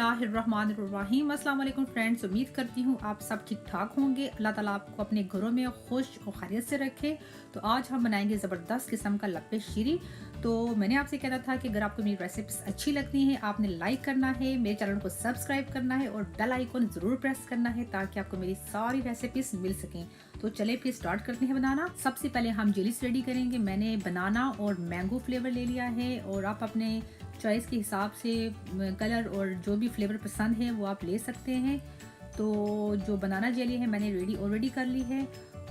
बिस्मिल्लाहिर्रहमानिर्रहीम। अस्सलाम वालेकुम फ्रेंड्स, उम्मीद करती हूँ आप सब ठीक ठाक होंगे। अल्लाह ताला आपको अपने घरों में खुश और खैरियत से रखे। तो आज हम बनाएंगे ज़बरदस्त किस्म का लप्पे शीरी। तो मैंने आपसे कहना था कि अगर आपको मेरी रेसिपीज अच्छी लगती हैं आपने लाइक करना है, मेरे चैनल को सब्सक्राइब करना है और बेल आइकन ज़रूर प्रेस करना है ताकि आपको मेरी सारी रेसिपीज मिल सकें। तो चले फिर स्टार्ट करते हैं बनाना। सबसे पहले हम जेलीस रेडी करेंगे। मैंने बनाना और मैंगो फ्लेवर ले लिया है और आप अपने चॉइस के हिसाब से कलर और जो भी फ्लेवर पसंद है वो आप ले सकते हैं। तो जो बनाना जेली है मैंने ऑलरेडी कर ली है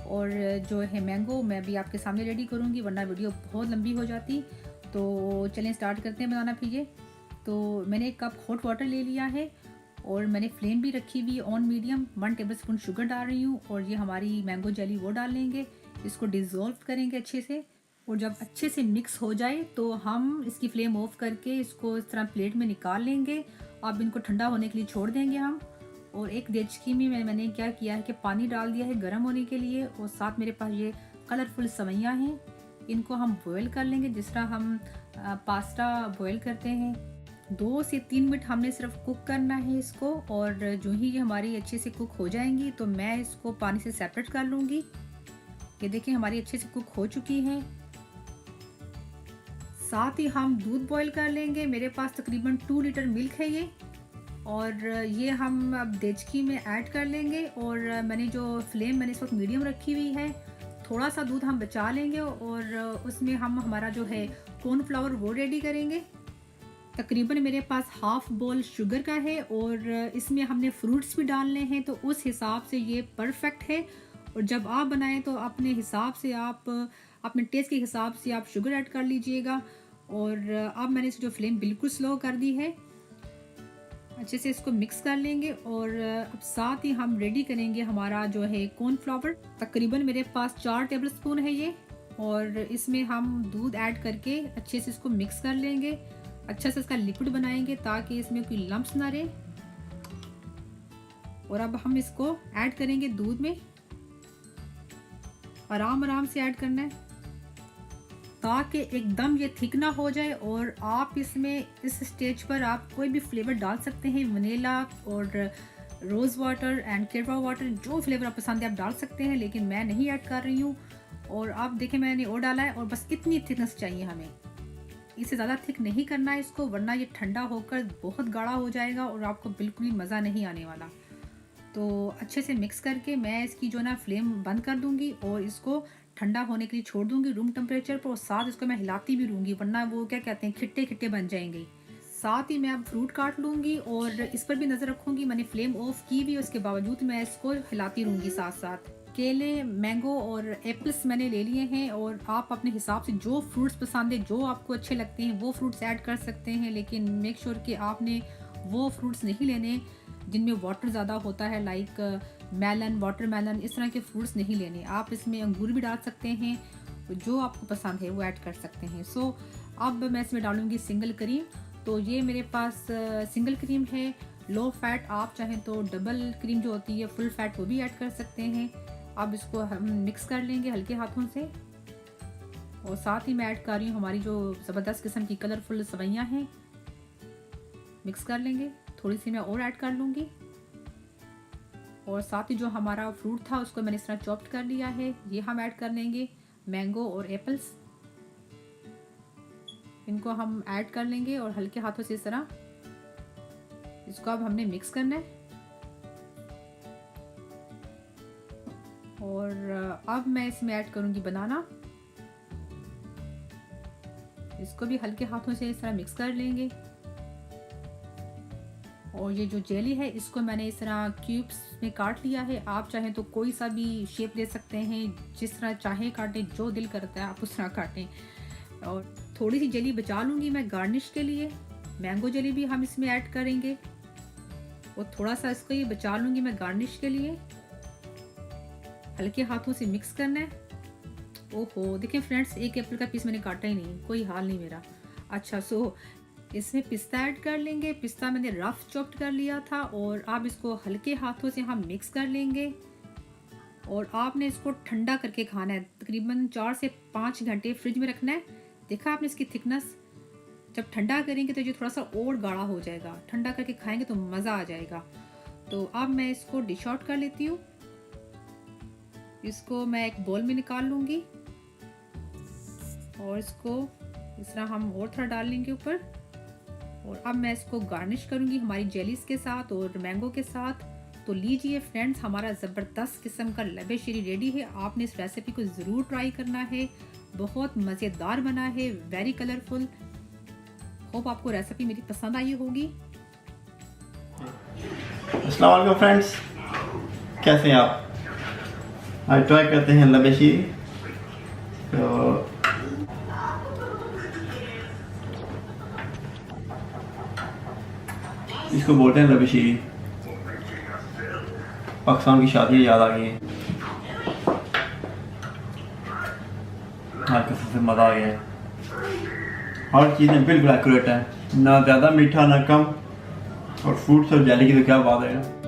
और जो है मैंगो मैं भी आपके सामने रेडी करूँगी वरना वीडियो बहुत लंबी हो जाती। तो चलें स्टार्ट करते हैं बनाना पीजिए। तो मैंने 1 कप हॉट वाटर ले लिया है और मैंने फ्लेम भी रखी हुई ऑन मीडियम। 1 टेबलस्पून शुगर डाल रही हूँ और ये हमारी मैंगो जेली वो डाल लेंगे। इसको डिज़ोल्व करेंगे अच्छे से और जब अच्छे से मिक्स हो जाए तो हम इसकी फ्लेम ऑफ करके इसको इस तरह प्लेट में निकाल लेंगे। अब इनको ठंडा होने के लिए छोड़ देंगे हम। और एक देचकी में मैंने क्या किया है कि पानी डाल दिया है गर्म होने के लिए और साथ मेरे पास ये कलरफुल सवैयाँ हैं। इनको हम बॉयल कर लेंगे जिस तरह हम पास्ता बॉयल करते हैं। 2 से 3 मिनट हमने सिर्फ कुक करना है इसको और जो ही ये हमारी अच्छे से कुक हो जाएंगी तो मैं इसको पानी से सेपरेट कर लूँगी। ये देखिए हमारी अच्छे से कुक हो चुकी हैं। साथ ही हम दूध बॉईल कर लेंगे। मेरे पास तकरीबन 2 लीटर मिल्क है ये और ये हम अब देचकी में ऐड कर लेंगे और मैंने इस वक्त मीडियम रखी हुई है। थोड़ा सा दूध हम बचा लेंगे और उसमें हम हमारा जो है कॉर्नफ्लावर वो रेडी करेंगे। तकरीबन मेरे पास हाफ बोल शुगर का है और इसमें हमने फ्रूट्स भी डालने हैं तो उस हिसाब से ये परफेक्ट है। और जब आप बनाएं तो अपने हिसाब से आप अपने टेस्ट के हिसाब से आप शुगर ऐड कर लीजिएगा। और अब मैंने इसे जो फ्लेम बिल्कुल स्लो कर दी है। अच्छे से इसको मिक्स कर लेंगे और अब साथ ही हम रेडी करेंगे हमारा जो है कॉर्नफ्लावर। तकरीबन मेरे पास 4 टेबलस्पून है ये और इसमें हम दूध ऐड करके अच्छे से इसको मिक्स कर लेंगे। अच्छा से इसका लिक्विड बनाएंगे ताकि इसमें कोई लम्प्स ना रहे। और अब हम इसको ऐड करेंगे दूध में। आराम से ऐड करना है ताकि एकदम ये थिक ना हो जाए। और आप इसमें इस स्टेज पर आप कोई भी फ्लेवर डाल सकते हैं, वनीला और rose water and kewra water, जो फ्लेवर आप पसंद है आप डाल सकते हैं, लेकिन मैं नहीं ऐड कर रही हूँ। और आप देखें मैंने और डाला है और बस इतनी थिकनेस चाहिए हमें, इससे ज़्यादा थिक नहीं करना है इसको वरना ये ठंडा होकर बहुत गाढ़ा हो जाएगा और आपको बिल्कुल ही मज़ा नहीं आने वाला। तो अच्छे से मिक्स करके मैं इसकी जो ना फ्लेम बंद कर दूंगी और इसको ठंडा होने के लिए छोड़ दूंगी रूम टेम्परेचर पर। और साथ इसको मैं हिलाती भी रहूँगी वरना वो क्या कहते हैं खिट्टे खिट्टे बन जाएंगे। साथ ही मैं अब फ्रूट काट लूँगी और इस पर भी नज़र रखूँगी। मैंने फ्लेम ऑफ की भी, उसके बावजूद मैं इसको हिलाती रहूँगी साथ साथ। केले, मैंगो और एप्पल्स मैंने ले लिए हैं और आप अपने हिसाब से जो फ्रूट्स पसंद है, जो आपको अच्छे लगते हैं वो फ्रूट्स ऐड कर सकते हैं, लेकिन मेक श्योर कि आपने वो फ्रूट्स नहीं लेने जिनमें वाटर ज़्यादा होता है, लाइक मेलन, वाटरमेलन, इस तरह के फ्रूट्स नहीं लेने। आप इसमें अंगूर भी डाल सकते हैं, जो आपको पसंद है वो ऐड कर सकते हैं। सो अब मैं इसमें डालूँगी सिंगल क्रीम। तो ये मेरे पास सिंगल क्रीम है, लो फैट। आप चाहें तो डबल क्रीम जो होती है फुल फैट वो भी ऐड कर सकते हैं। अब इसको हम मिक्स कर लेंगे हल्के हाथों से और साथ ही मैं ऐड कर रही हूँ हमारी जो ज़बरदस्त किस्म की कलरफुल सवैयाँ हैं। मिक्स कर लेंगे, थोड़ी सी मैं और ऐड कर लूँगी। और साथ ही जो हमारा फ्रूट था उसको मैंने इस तरह चॉप्ड कर लिया है, ये हम ऐड कर लेंगे। मैंगो और एप्पल्स, इनको हम ऐड कर लेंगे और हल्के हाथों से इस तरह इसको अब हमने मिक्स करना है। और अब मैं इसमें ऐड करूँगी बनाना। इसको भी हल्के हाथों से इस तरह मिक्स कर लेंगे। और ये जो जेली है इसको मैंने इस तरह क्यूब्स में काट लिया है। आप चाहें तो कोई सा भी शेप ले सकते हैं, जिस तरह चाहे काटें, जो दिल करता है आप उस तरह काटें। और थोड़ी सी जेली बचा लूँगी मैं गार्निश के लिए। मैंगो जेली भी हम इसमें ऐड करेंगे और थोड़ा सा इसको ये बचा लूँगी मैं गार्निश के लिए। हल्के हाथों से मिक्स करना है। ओहो देखिए फ्रेंड्स, 1 एप्पल का पीस मैंने काटा ही नहीं, कोई हाल नहीं मेरा। अच्छा, सो इसमें पिस्ता ऐड कर लेंगे। पिस्ता मैंने रफ चॉप्ड कर लिया था और आप इसको हल्के हाथों से हम मिक्स कर लेंगे। और आपने इसको ठंडा करके खाना है, तकरीबन 4 से 5 घंटे फ्रिज में रखना है। देखा आपने इसकी थिकनेस, जब ठंडा करेंगे तो ये थोड़ा सा और गाढ़ा हो जाएगा, ठंडा करके खाएंगे तो मज़ा आ जाएगा। तो अब मैं इसको डिश आउट कर लेती हूँ। इसको मैं एक बोल में निकाल लूँगी और इसको इस तरह हम और थोड़ा डाल लेंगे ऊपर। और अब मैं इसको गार्निश करूँगी हमारी जेलीज के साथ और मैंगो के साथ। तो लीजिए फ्रेंड्स, हमारा ज़बरदस्त किस्म का लबे शेरी रेडी है। आपने इस रेसिपी को ज़रूर ट्राई करना है, बहुत मज़ेदार बना है, वेरी कलरफुल। होप आपको रेसिपी मेरी पसंद आई होगी। अस्सलाम वालेकुम फ्रेंड्स, कैसे हैं आप? आज ट्राई करते हैं लबे शीरी। तो इसको बोलते हैं लबे शीरी। पाकिस्तान की शादी याद आ गई है, हर कसम से मज़ा आ गया है। हर चीज़ें बिल्कुल एक्यूरेट है, ना ज़्यादा मीठा ना कम। और फ्रूट्स और जेली की तो क्या बात है।